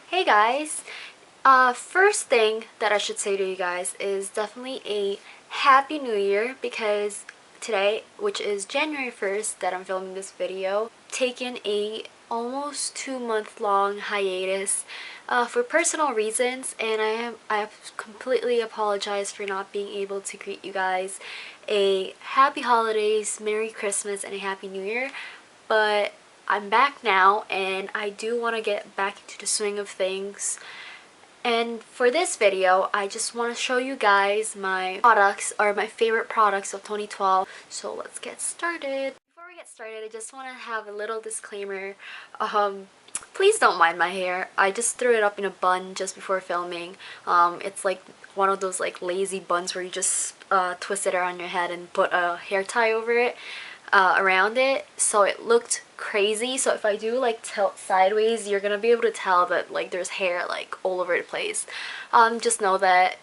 Hey guys! First thing that I should say to you guys is definitely a Happy New Year because today, which is January 1st that I'm filming this video, taken a almost 2-month long hiatus for personal reasons, and I completely apologize for not being able to greet you guys a happy holidays, Merry Christmas, and a Happy New Year. But I'm back now and I do want to get back into the swing of things. And for this video, I just want to show you guys my products or my favorite products of 2012. So let's get started. Before we get started, I just want to have a little disclaimer. Please don't mind my hair. I just threw it up in a bun just before filming. It's like one of those like lazy buns where you just twist it around your head and put a hair tie over it. Around it, so it looked crazy. So if I do like tilt sideways, you're gonna be able to tell that like there's hair like all over the place. Just know that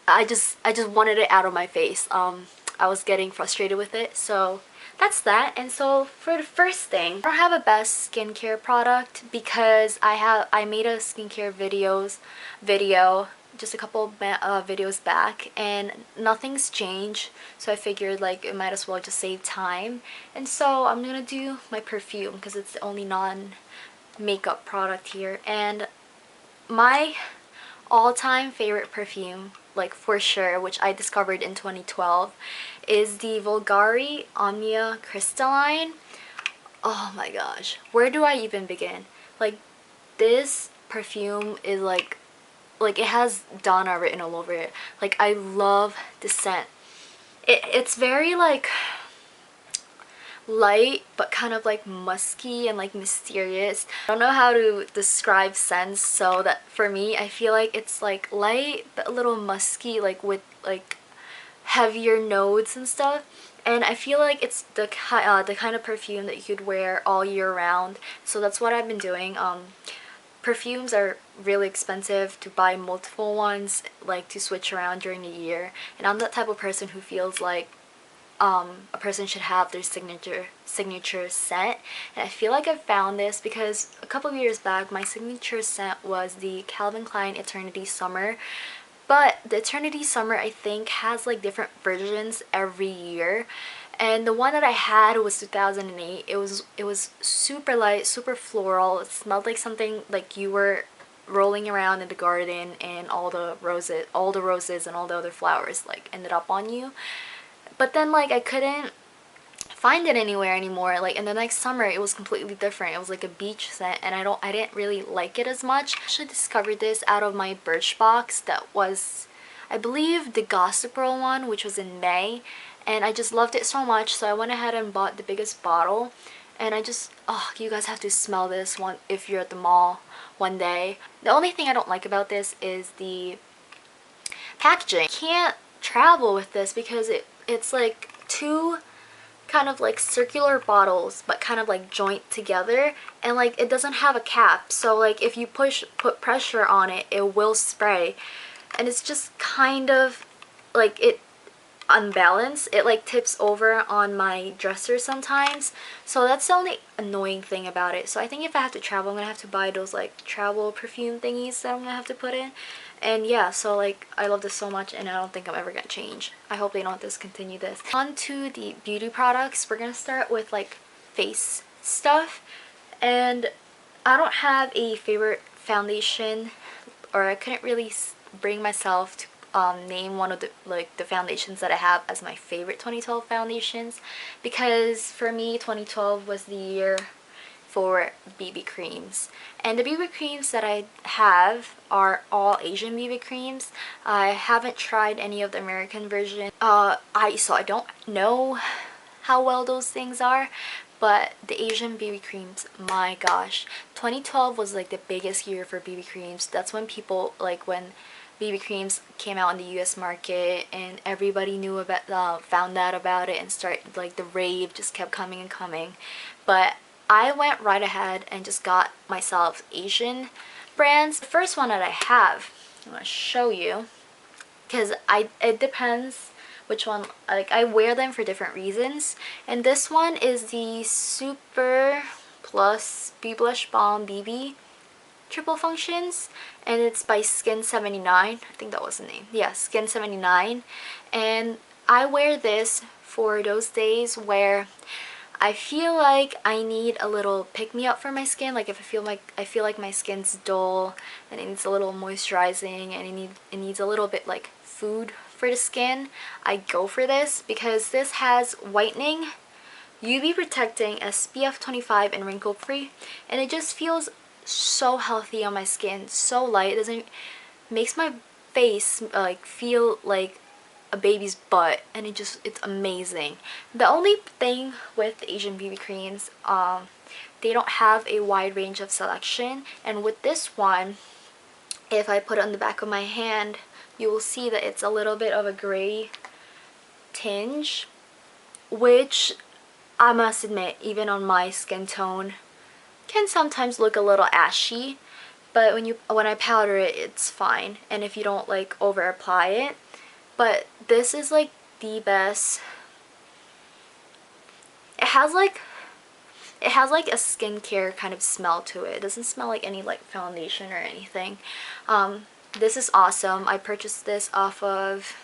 I just wanted it out of my face. I was getting frustrated with it, so that's that. And so for the first thing, I don't have a best skincare product because I made a skincare video just a couple videos back and nothing's changed, so I figured like it might as well just save time. And so I'm gonna do my perfume because it's the only non-makeup product here. And my all-time favorite perfume, like for sure, which I discovered in 2012, is the Bulgari Omnia Crystalline. Oh my gosh, where do I even begin? Like, this perfume is like it has Donna written all over it. Like, I love the scent. It's very like light but kind of like musky and like mysterious. I don't know how to describe scents, so that for me I feel like it's like light but a little musky, like with like heavier notes and stuff. And I feel like it's the kind of perfume that you could wear all year round. So that's what I've been doing. Perfumes are really expensive to buy multiple ones, like to switch around during the year. And I'm that type of person who feels like a person should have their signature scent. And I feel like I found this because a couple of years back my signature scent was the Calvin Klein Eternity Summer. But the Eternity Summer, I think, has like different versions every year. And the one that I had was 2008. It was super light, super floral. It smelled like something like you were rolling around in the garden and all the roses and all the other flowers like ended up on you. But then like I couldn't find it anywhere anymore. Like in the next summer it was completely different. It was like a beach scent and I didn't really like it as much. I actually discovered this out of my Birchbox that was, I believe, the Gossip Girl one, which was in May, and I just loved it so much, so I went ahead and bought the biggest bottle. And I just, oh, you guys have to smell this one if you're at the mall one day. The only thing I don't like about this is the packaging. I can't travel with this because it's like two kind of like circular bottles but kind of like joint together, and like it doesn't have a cap, so like if you put pressure on it, it will spray, and it's just kind of like it unbalanced. It like tips over on my dresser sometimes, so that's the only annoying thing about it. So I think if I have to travel, I'm gonna have to buy those like travel perfume thingies that I'm gonna have to put in. And yeah, so like I love this so much and I don't think I'm ever gonna change. I hope they don't discontinue this. On to the beauty products. We're gonna start with like face stuff, and I don't have a favorite foundation, or I couldn't really bring myself to name one of the foundations that I have as my favorite 2012 foundations, because for me 2012 was the year for BB creams. And the BB creams that I have are all Asian BB creams. I haven't tried any of the American version. So I don't know how well those things are, but the Asian BB creams, my gosh, 2012 was like the biggest year for BB creams. That's when people, like when BB creams came out in the US market and everybody knew about found out about it, and started like the rave just kept coming and coming. But I went right ahead and just got myself Asian brands. The first one that I have, I'm going to show you, because it depends which one, like I wear them for different reasons. And this one is the Super Plus BBlush Balm BB. Triple Functions, and it's by Skin 79. I think that was the name. Yeah, Skin 79. And I wear this for those days where I feel like I need a little pick-me-up for my skin. Like if I feel like my skin's dull and it needs a little moisturizing and it needs a little bit like food for the skin, I go for this because this has whitening, UV protecting, SPF 25, and wrinkle free, and it just feels so healthy on my skin, so light. It doesn't makes my face like feel like a baby's butt, and it's amazing. The only thing with Asian BB creams, they don't have a wide range of selection, and with this one, if I put it on the back of my hand, you will see that it's a little bit of a gray tinge, which I must admit, even on my skin tone, can sometimes look a little ashy, but when I powder it, it's fine, and if you don't like over apply it. But this is like the best. It has like a skincare kind of smell to it. It doesn't smell like any like foundation or anything. This is awesome. I purchased this off of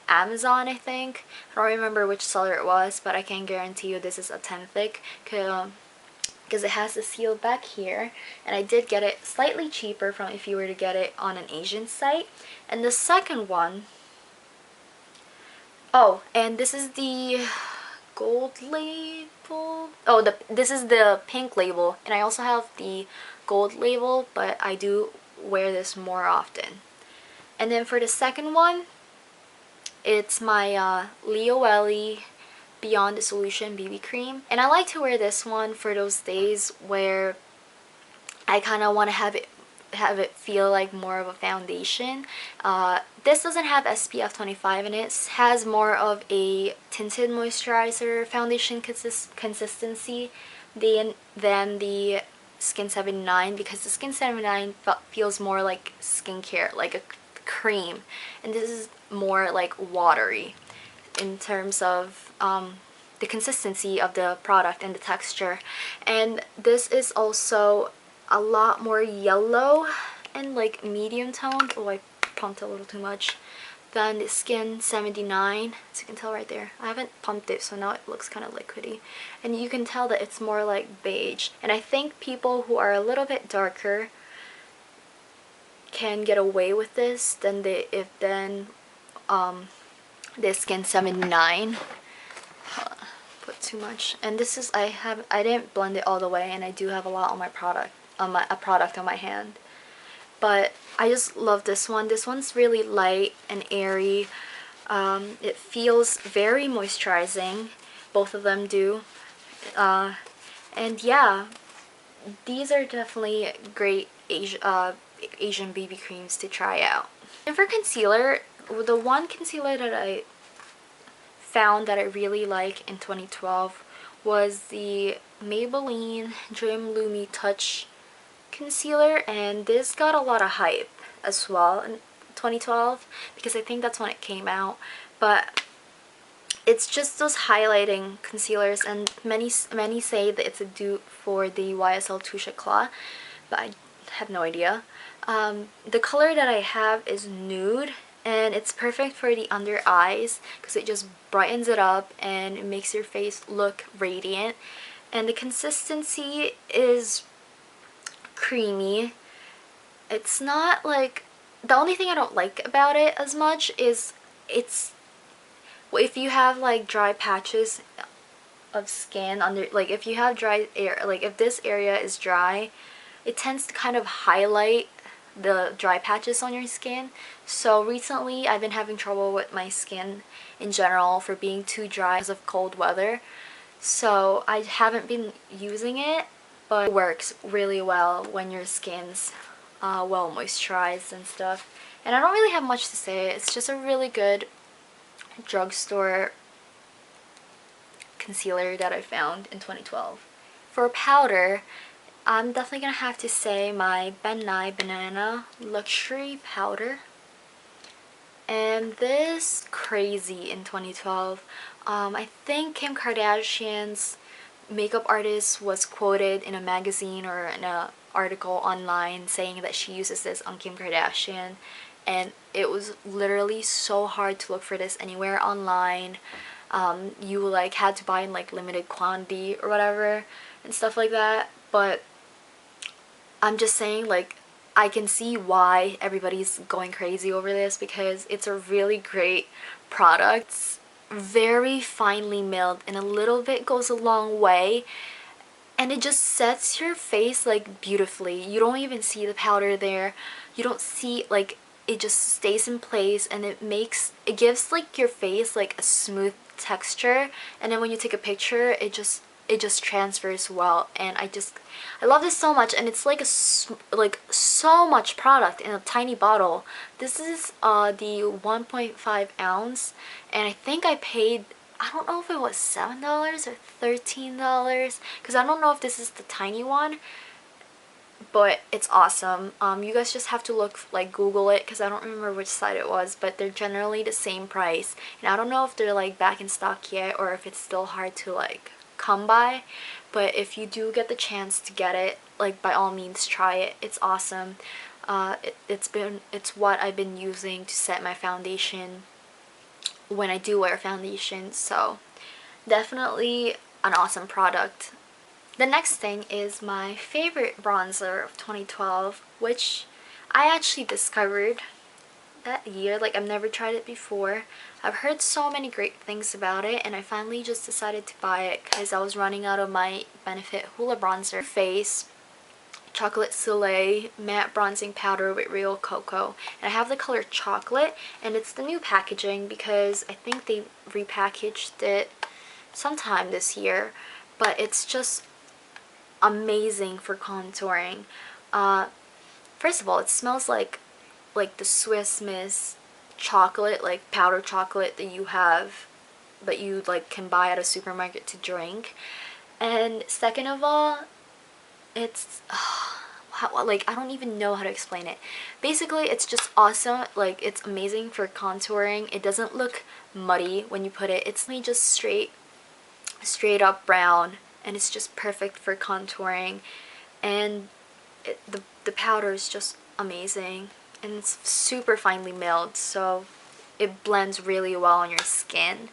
Amazon, I think. I don't remember which seller it was, but I can guarantee you this is authentic because it has the seal back here, and I did get it slightly cheaper from if you were to get it on an Asian site. And the second one, oh, and this is the gold label. Oh, this is the pink label, and I also have the gold label, but I do wear this more often. And then for the second one, it's my Leo Welly Beyond the Solution BB cream, and I like to wear this one for those days where I kind of want to have it feel like more of a foundation. This doesn't have SPF 25 in it. It has more of a tinted moisturizer foundation consistency than the Skin 79, because the Skin 79 feels more like skincare, like a cream, and this is more like watery in terms of the consistency of the product and the texture. And this is also a lot more yellow and like medium toned. Oh, I pumped a little too much than the Skin 79, as you can tell right there. I haven't pumped it, so now it looks kind of liquidy, and you can tell that it's more like beige. And I think people who are a little bit darker can get away with this than the Skin 79. Put too much. And this is, I didn't blend it all the way, and I do have a lot on my product on my hand, but I just love this one. This one's really light and airy. It feels very moisturizing. Both of them do. And yeah, these are definitely great Asian BB creams to try out. And for concealer, the one concealer that I found that I really like in 2012 was the Maybelline Dream Lumi Touch concealer, and this got a lot of hype as well in 2012 because I think that's when it came out. But it's just those highlighting concealers, and many say that it's a dupe for the YSL Touche Eclat, but I have no idea. The color that I have is nude, and it's perfect for the under eyes because it just brightens it up and it makes your face look radiant. And the consistency is creamy. It's not like, the only thing I don't like about it as much is if you have like dry patches of skin under, like if you have dry air, like if this area is dry, it tends to kind of highlight the dry patches on your skin. So recently I've been having trouble with my skin in general for being too dry because of cold weather, so I haven't been using it, but it works really well when your skin's well moisturized and stuff. And I don't really have much to say. It's just a really good drugstore concealer that I found in 2012. For powder, I'm definitely gonna have to say my Ben Nye Banana Luxury Powder. And this crazy in 2012. I think Kim Kardashian's makeup artist was quoted in a magazine or in an article online saying that she uses this on Kim Kardashian, and it was literally so hard to look for this anywhere online. You like had to buy in like limited quantity or whatever and stuff like that. But I'm just saying, like, I can see why everybody's going crazy over this, because it's a really great product. It's very finely milled, and a little bit goes a long way, and it just sets your face like beautifully. You don't even see the powder there. You don't see, like, it just stays in place, and it gives like your face like a smooth texture, and then when you take a picture, it just transfers well. And I love this so much, and it's like like so much product in a tiny bottle. This is the 1.5 ounce, and I think I paid, I don't know if it was $7 or $13, because I don't know if this is the tiny one, but it's awesome. You guys just have to like Google it, because I don't remember which site it was, but they're generally the same price, and I don't know if they're like back in stock yet, or if it's still hard to like come by. But if you do get the chance to get it, like, by all means try it. It's awesome. It's what I've been using to set my foundation when I do wear foundation, so definitely an awesome product. The next thing is my favorite bronzer of 2012, which I actually discovered that year. Like, I've never tried it before. I've heard so many great things about it, and I finally just decided to buy it because I was running out of my Benefit Hoola Bronzer Face Chocolate Soleil Matte Bronzing Powder with Real Cocoa. And I have the color Chocolate, and it's the new packaging because I think they repackaged it sometime this year, but it's just amazing for contouring. First of all, it smells like the Swiss Miss chocolate, like powder chocolate that you like can buy at a supermarket to drink. And second of all, it's like, I don't even know how to explain it. Basically, it's just awesome. Like, it's amazing for contouring. It doesn't look muddy when you put it. It's just straight up brown, and it's just perfect for contouring. And the powder is just amazing, and it's super finely milled, so it blends really well on your skin.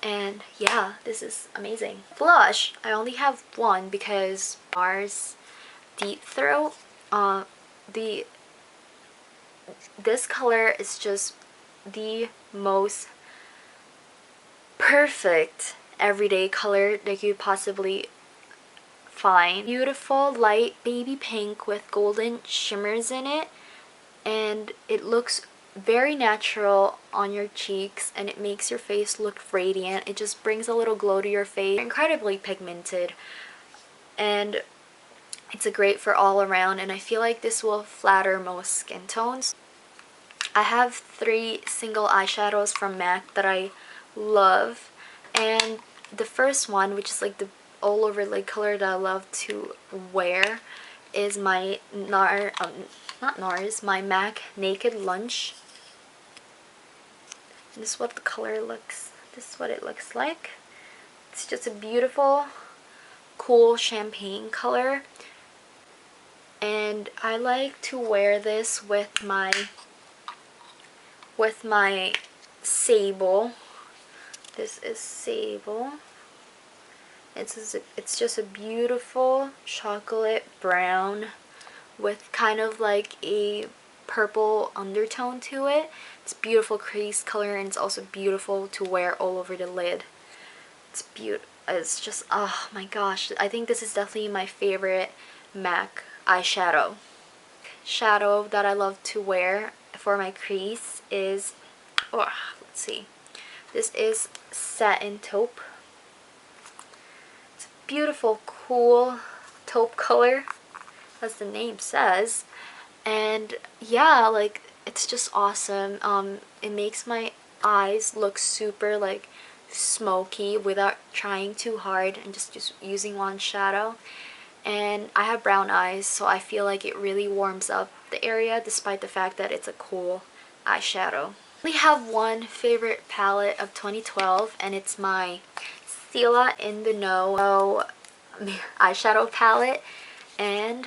And yeah, this is amazing. Blush, I only have one because NARS Deep Throat. This color is just the most perfect everyday color that you possibly find. Beautiful light baby pink with golden shimmers in it, and it looks very natural on your cheeks, and it makes your face look radiant. It just brings a little glow to your face. Incredibly pigmented, and it's a great for all around, and I feel like this will flatter most skin tones. I have 3 single eyeshadows from MAC that I love, and the first one, which is like the all over lid color that I love to wear, is my not NARS, my MAC Naked Lunch. This is what the color looks. This is what it looks like. It's just a beautiful, cool champagne color, and I like to wear this with my Sable. This is Sable. It's just a beautiful chocolate brown with kind of like a purple undertone to it. It's beautiful crease color, and it's also beautiful to wear all over the lid. It's beautiful. It's just, oh my gosh, I think this is definitely my favorite MAC eyeshadow. Shadow that I love to wear for my crease is, let's see, this is Satin Taupe. It's a beautiful, cool taupe color, as the name says. And yeah, like, it's just awesome. It makes my eyes look super like smoky without trying too hard, and just using one shadow. And I have brown eyes, so I feel like it really warms up the area despite the fact that it's a cool eyeshadow. I only have one favorite palette of 2012, and it's my Stila In The Know eyeshadow palette. And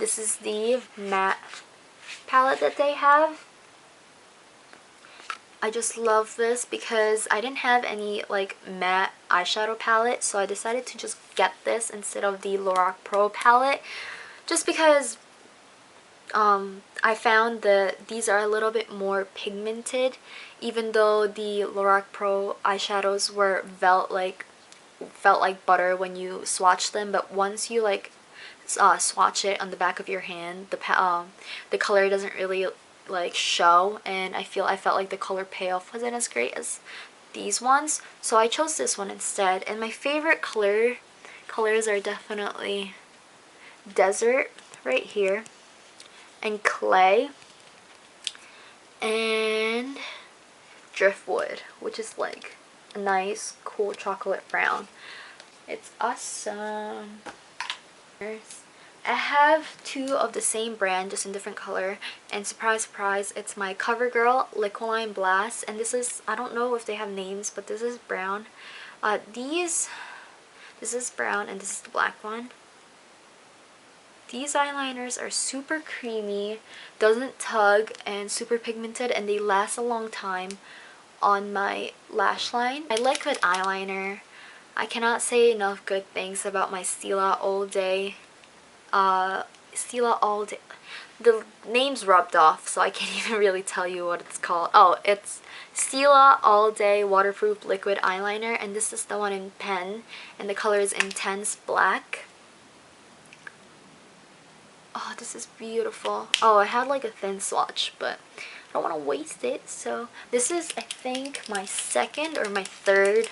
This is the matte palette that they have. I just love this because I didn't have any like matte eyeshadow palette, so I decided to just get this instead of the Lorac Pro palette, just because I found that these are a little bit more pigmented, even though the Lorac Pro eyeshadows felt like butter when you swatch them, but once you like swatch it on the back of your hand, the color doesn't really like show, and I felt like the color payoff wasn't as great as these ones, so I chose this one instead. And my favorite colors are definitely Desert right here, and Clay, and Driftwood, which is like a nice cool chocolate brown. It's awesome. I have two of the same brand, just in different color, and surprise surprise, it's my CoverGirl Liqualine Blast, and this is, I don't know if they have names, but this is brown. This is brown, and this is the black one. These eyeliners are super creamy, doesn't tug, and super pigmented, and they last a long time on my lash line. My liquid eyeliner, I cannot say enough good things about my Stila All Day. Stila All Day. The name's rubbed off, so I can't even really tell you what it's called. Oh, it's Stila All Day Waterproof Liquid Eyeliner, and this is the one in pen, and the color is Intense Black. Oh, this is beautiful. Oh, I had like a thin swatch, but I don't want to waste it. So this is, I think, my second or my third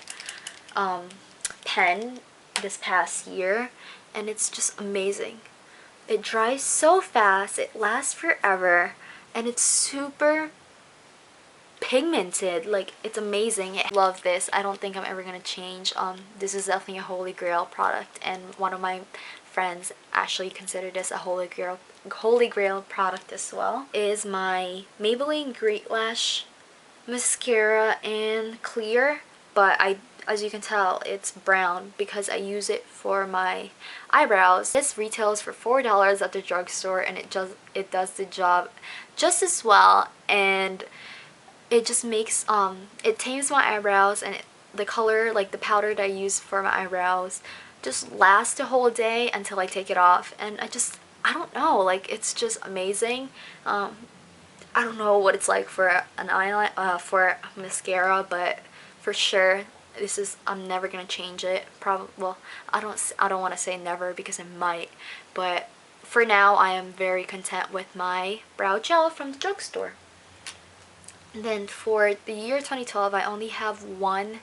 pen this past year, and it's just amazing. It dries so fast, it lasts forever, and it's super pigmented. Like, it's amazing. I love this. I don't think I'm ever gonna change. This is definitely a holy grail product, and one of my friends actually consider this a holy grail product as well. Is my Maybelline Great Lash mascara in clear, but as you can tell, it's brown because I use it for my eyebrows. This retails for $4 at the drugstore, and it does the job just as well, and it just makes it tames my eyebrows, and the color, like the powder that I use for my eyebrows, just lasts the whole day until I take it off. And I don't know, like, it's just amazing. I don't know what it's like for an eyeliner, for a mascara, but for sure I'm never gonna change it. Probably, well, I don't want to say never because I might, but for now I am very content with my brow gel from the drugstore. And then for the year 2012, I only have one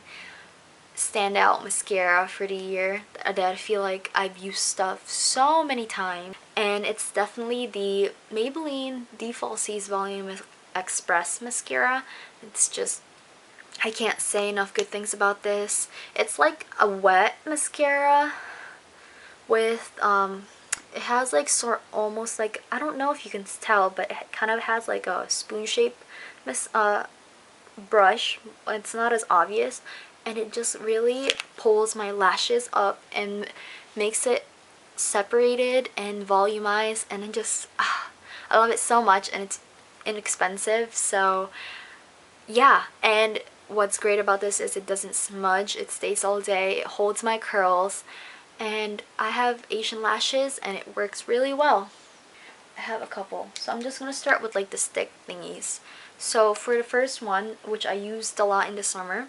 standout mascara for the year that I feel like I've used stuff so many times, and it's definitely the Maybelline The Falsies Volume Express mascara. It's just, I can't say enough good things about this. It's like a wet mascara with it has like almost like, I don't know if you can tell, but it kind of has like a spoon shape brush. It's not as obvious, and it just really pulls my lashes up and makes it separated and volumized, and it just I love it so much, and it's inexpensive. So yeah, and what's great about this is it doesn't smudge, it stays all day, it holds my curls, and I have Asian lashes and it works really well. I have a couple, so I'm just going to start with like the stick thingies. So for the first one, which I used a lot in the summer,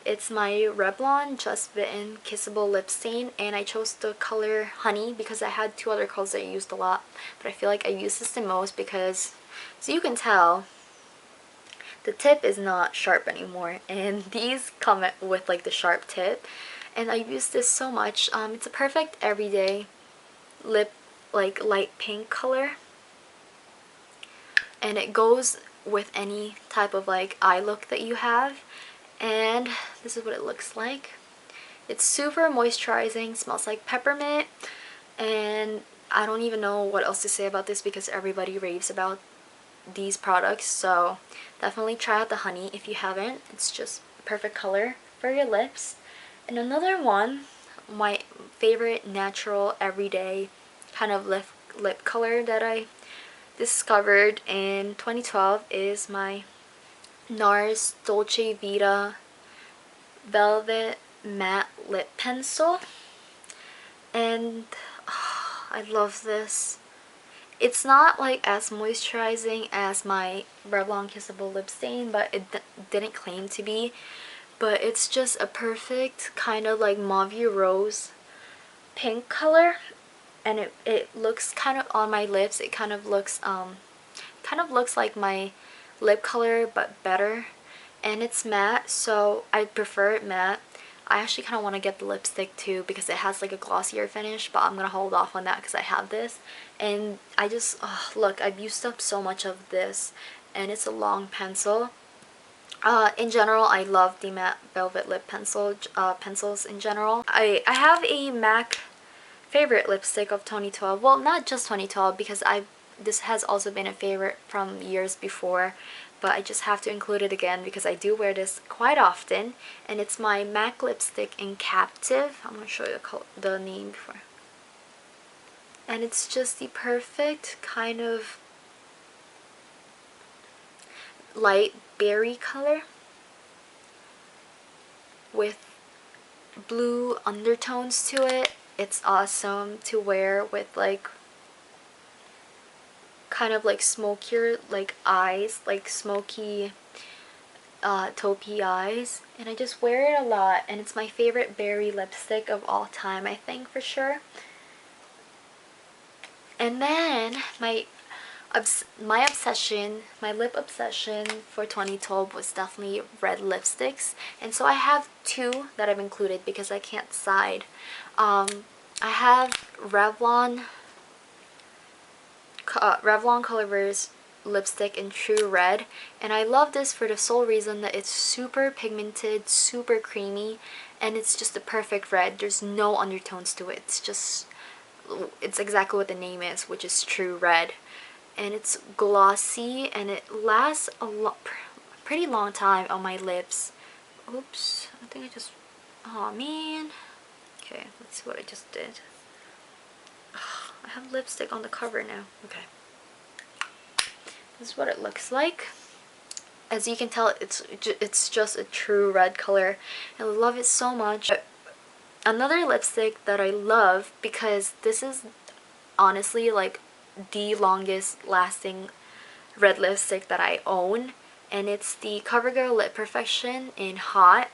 it's my Revlon Just Bitten Kissable Lip Stain, and I chose the color Honey because I had two other colors that I used a lot, but I feel like I use this the most because, so you can tell, the tip is not sharp anymore, and these come with like the sharp tip, and I use this so much. It's a perfect everyday lip, like light pink color, and it goes with any type of like eye look that you have. And this is what it looks like. It's super moisturizing, smells like peppermint, and I don't even know what else to say about this because everybody raves about these products. So definitely try out the Honey if you haven't. It's just a perfect color for your lips. And another one, my favorite natural everyday kind of lip color that I discovered in 2012 is my NARS Dolce Vita Velvet Matte Lip Pencil. And I love this. It's not like as moisturizing as my Revlon Kissable Lip Stain, but it didn't claim to be. But it's just a perfect kind of like mauve rose pink color, and it looks kind of on my lips. It kind of looks like my lip color but better, and it's matte, so I prefer it matte. I actually kind of want to get the lipstick too because it has like a glossier finish, but I'm gonna hold off on that because I have this. And I just look, I've used up so much of this, and it's a long pencil. In general, I love the matte velvet lip pencils in general. I have a MAC favorite lipstick of 2012. Well, not just 2012 because this has also been a favorite from years before, but I just have to include it again because I do wear this quite often, and it's my MAC lipstick in Captive. I'm going to show you the name before. And it's just the perfect kind of light berry color with blue undertones to it. It's awesome to wear with like kind of like smokier like eyes, like smoky taupey eyes, and I just wear it a lot, and it's my favorite berry lipstick of all time, I think, for sure. And then my obsession, my lip obsession for 2012 was definitely red lipsticks, and so I have two that I've included because I can't decide. I have Revlon Colorverse lipstick in True Red, and I love this for the sole reason that it's super pigmented, super creamy, and it's just the perfect red. There's no undertones to it. It's exactly what the name is, which is True Red. And it's glossy, and it lasts a pretty long time on my lips. Oops, I think I just, oh man. Okay, let's see what I just did. I have lipstick on the cover now. Okay. This is what it looks like. As you can tell, it's just a true red color. I love it so much. Another lipstick that I love, because this is honestly like the longest lasting red lipstick that I own, and it's the CoverGirl Lip Perfection in Hot.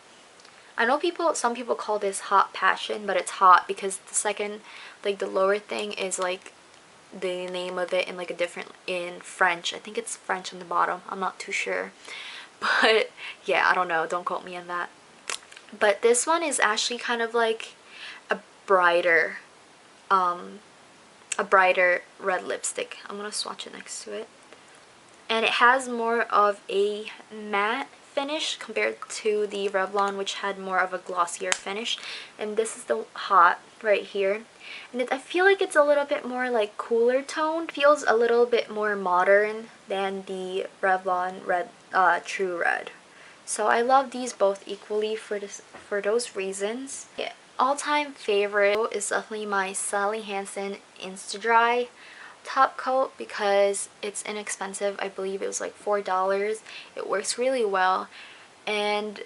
I know some people call this Hot Passion, but it's Hot because the second, like the lower thing is like the name of it in like a different, in French. I think it's French on the bottom. I'm not too sure. But yeah, I don't know. Don't quote me on that. But this one is actually kind of like a brighter red lipstick. I'm gonna swatch it next to it. And it has more of a matte finish compared to the Revlon, which had more of a glossier finish. And this is the Hot right here. And I feel like it's a little bit more like cooler toned. It feels a little bit more modern than the Revlon True Red. So I love these both equally for those reasons. Yeah. All-time favorite is definitely my Sally Hansen Insta-Dry top coat because it's inexpensive. I believe it was like $4. It works really well, and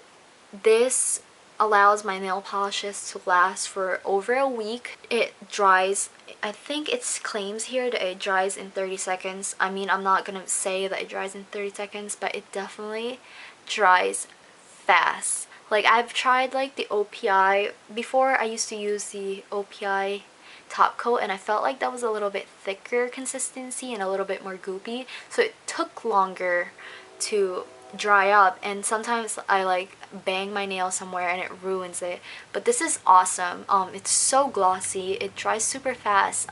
this allows my nail polishes to last for over a week. It dries, I think it claims here that it dries in 30 seconds. I mean, I'm not gonna say that it dries in 30 seconds, but it definitely dries fast. Like, I've tried like the OPI before. I used to use the OPI top coat, and I felt like that was a little bit thicker consistency and a little bit more goopy, so it took longer to dry up, and sometimes I like bang my nail somewhere and it ruins it. But this is awesome. It's so glossy, it dries super fast.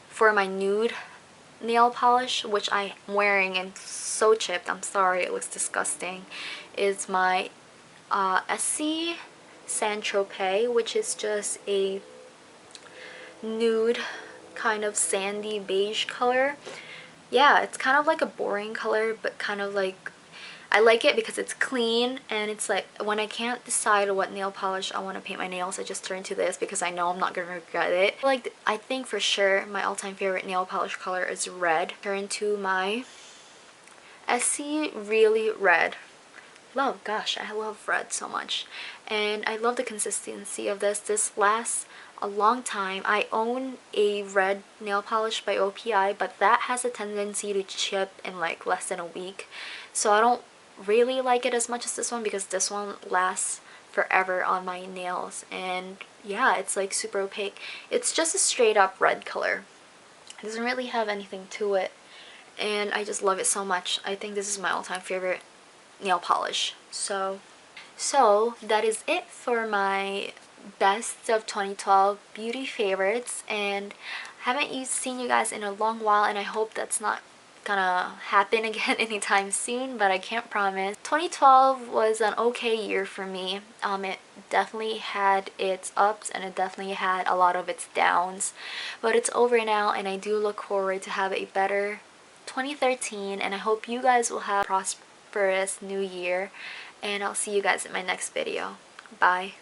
For my nude nail polish, which I'm wearing and so chipped, I'm sorry, it looks disgusting, is my Essie Saint Tropez, which is just a nude kind of sandy beige color. Yeah, it's kind of like a boring color, but kind of like, I like it because it's clean, and it's like when I can't decide what nail polish I want to paint my nails, I just turn to this because I know I'm not gonna regret it. Like, I think for sure my all-time favorite nail polish color is red. Turn to my Essie Really Red. Gosh, I love red so much, and I love the consistency of this. This lasts a long time. I own a red nail polish by OPI, but that has a tendency to chip in like less than a week, so I don't really like it as much as this one because this one lasts forever on my nails. And yeah, it's like super opaque. It's just a straight up red color. It doesn't really have anything to it, and I just love it so much. I think this is my all-time favorite nail polish. So that is it for my best of 2012 beauty favorites, and I haven't seen you guys in a long while, and I hope that's not gonna happen again anytime soon, but I can't promise. 2012 was an okay year for me. It definitely had its ups and it definitely had a lot of its downs, but it's over now, and I do look forward to have a better 2013, and I hope you guys will have a prosperous new year, and I'll see you guys in my next video. Bye.